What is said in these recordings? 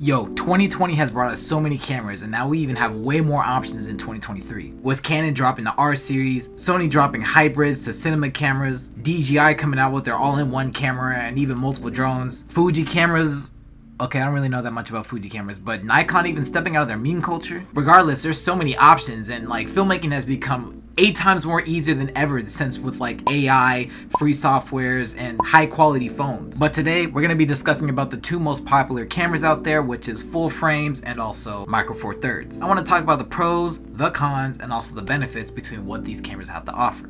Yo, 2020 has brought us so many cameras, and now we even have way more options in 2023. With Canon dropping the R series, Sony dropping hybrids to cinema cameras, DJI coming out with their all-in-one camera and even multiple drones, Fuji cameras. Okay, I don't really know that much about Fuji cameras, but Nikon even stepping out of their meme culture. Regardless, there's so many options, and filmmaking has become 8 times more easier than ever since with AI, free softwares, and high quality phones. But today, we're gonna be discussing about the 2 most popular cameras out there, which is full frames and also Micro Four Thirds. I wanna talk about the pros, the cons, and also the benefits between what these cameras have to offer.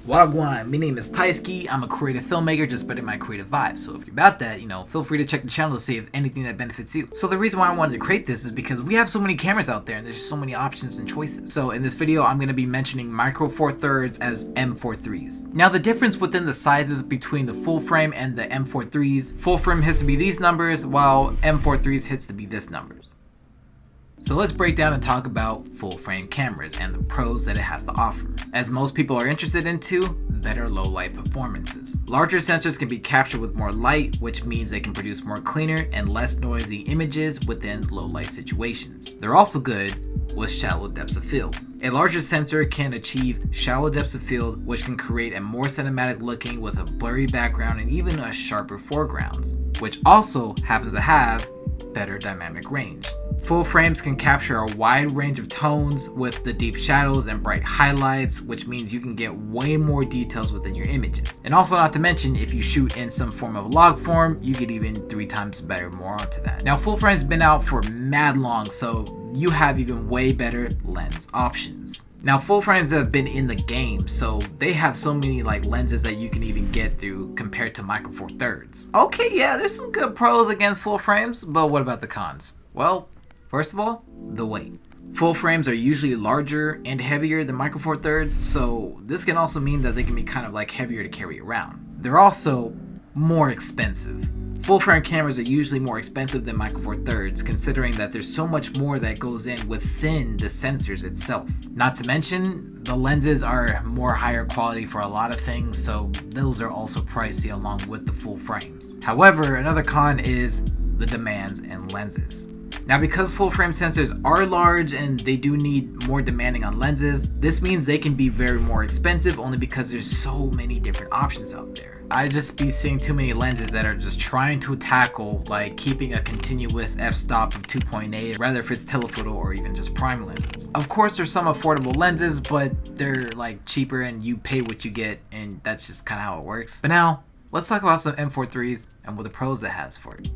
Wagwan, my name is Tyski. I'm a creative filmmaker just spreading my creative vibe. So if you're about that, feel free to check the channel to see if anything that benefits you. So the reason why I wanted to create this is because we have so many cameras out there and there's so many options and choices. So in this video, I'm going to be mentioning Micro Four Thirds as M4.3s. Now the difference within the sizes between the full frame and the M4.3s, full frame hits to be these numbers while M4.3s hits to be this numbers. So let's break down and talk about full frame cameras and the pros that it has to offer. As most people are interested into, better low light performances. Larger sensors can be captured with more light, which means they can produce more cleaner and less noisy images within low light situations. They're also good with shallow depths of field. A larger sensor can achieve shallow depths of field, which can create a more cinematic looking with a blurry background and even a sharper foregrounds, which also happens to have better dynamic range. Full frames can capture a wide range of tones with the deep shadows and bright highlights, which means you can get way more details within your images. And also, not to mention, if you shoot in some form of log form, you get even 3 times better more onto that. Now, full frame's been out for mad long, so you have even way better lens options. Now, full frames have been in the game, so they have so many lenses that you can even get through compared to Micro Four Thirds. Okay, yeah, there's some good pros against full frames, but what about the cons? Well, first of all, the weight. Full frames are usually larger and heavier than Micro Four Thirds, so this can also mean that they can be kind of heavier to carry around. They're also more expensive. Full frame cameras are usually more expensive than Micro Four Thirds, considering that there's so much more that goes in within the sensors itself. Not to mention, the lenses are more higher quality for a lot of things, so those are also pricey along with the full frames. However, another con is the demands and lenses. Now, because full frame sensors are large and they do need more demanding on lenses, this means they can be very more expensive only because there's so many different options out there. I just be seeing too many lenses that are just trying to tackle keeping a continuous f-stop of 2.8, rather if it's telephoto or even just prime lenses. Of course, there's some affordable lenses, but they're cheaper and you pay what you get, and that's just kind of how it works. But now, let's talk about some M4.3s and what the pros it has for it.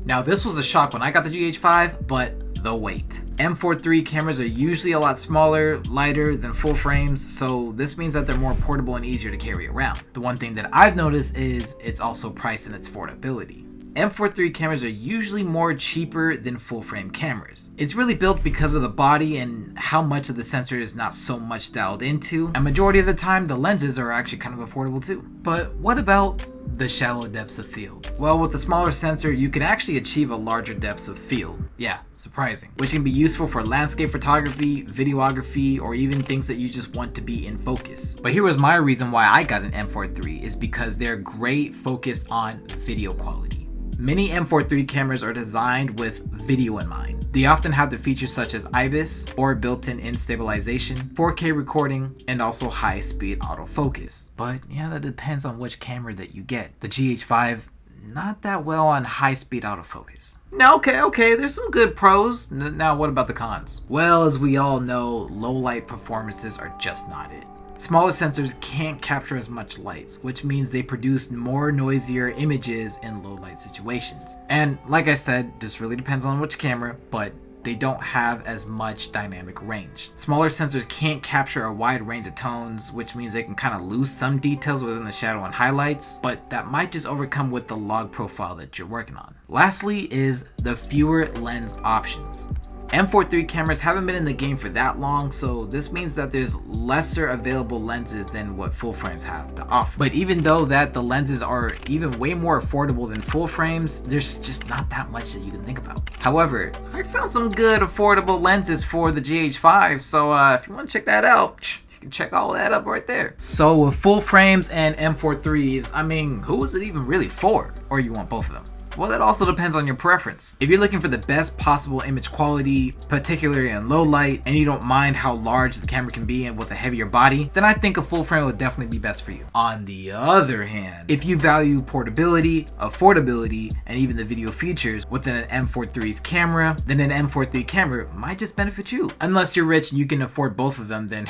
Now, this was a shock when I got the GH5, but the weight. M4.3 cameras are usually a lot smaller, lighter than full frames, so this means that they're more portable and easier to carry around. The one thing that I've noticed is it's also priced in its affordability. M4.3 cameras are usually more cheaper than full frame cameras. It's really built because of the body and how much of the sensor is not so much dialed into, and majority of the time the lenses are actually kind of affordable too. But what about the shallow depths of field? Well, with the smaller sensor, you can actually achieve a larger depths of field. Yeah, surprising. Which can be useful for landscape photography, videography, or even things that you just want to be in focus. But here was my reason why I got an M4.3 is because they're great focused on video quality. Many M4.3 cameras are designed with video in mind. They often have the features such as IBIS or built-in stabilization, 4K recording, and also high-speed autofocus. But yeah, that depends on which camera that you get. The GH5, not that well on high-speed autofocus. Now, okay, there's some good pros. Now, what about the cons? Well, as we all know, low-light performances are just not it. Smaller sensors can't capture as much lights, which means they produce more noisier images in low light situations. And like I said, this really depends on which camera, but they don't have as much dynamic range. Smaller sensors can't capture a wide range of tones, which means they can kind of lose some details within the shadow and highlights, but that might just overcome with the log profile that you're working on. Lastly is the fewer lens options. M4.3 cameras haven't been in the game for that long, so this means that there's lesser available lenses than what full frames have to offer. But even though that the lenses are even way more affordable than full frames, there's just not that much that you can think about. However, I found some good affordable lenses for the GH5, so if you want to check that out, you can check all that up right there. So with full frames and M4.3s, who is it even really for? Or you want both of them? Well, that also depends on your preference. If you're looking for the best possible image quality, particularly in low light, and you don't mind how large the camera can be and with a heavier body, then I think a full frame would definitely be best for you. On the other hand, if you value portability, affordability, and even the video features within an M4 III's camera, then an M4 III camera might just benefit you. Unless you're rich and you can afford both of them, then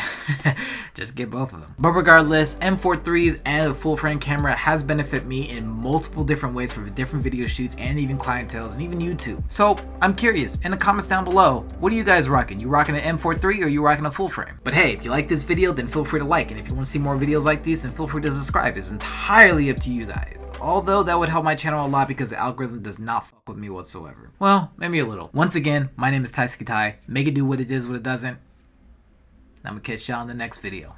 just get both of them. But regardless, M4 III's and a full frame camera has benefited me in multiple different ways for different video shoots and even clienteles and even YouTube. So I'm curious, in the comments down below, what are you guys rocking? You rocking an M4 III or you rocking a full frame? But hey, if you like this video, then feel free to like, and if you want to see more videos like these, then feel free to subscribe. It's entirely up to you guys. Although that would help my channel a lot because the algorithm does not fuck with me whatsoever. Well, maybe a little. Once again, my name is Tyski. Make it do what it is, what it doesn't. I'm gonna catch y'all in the next video.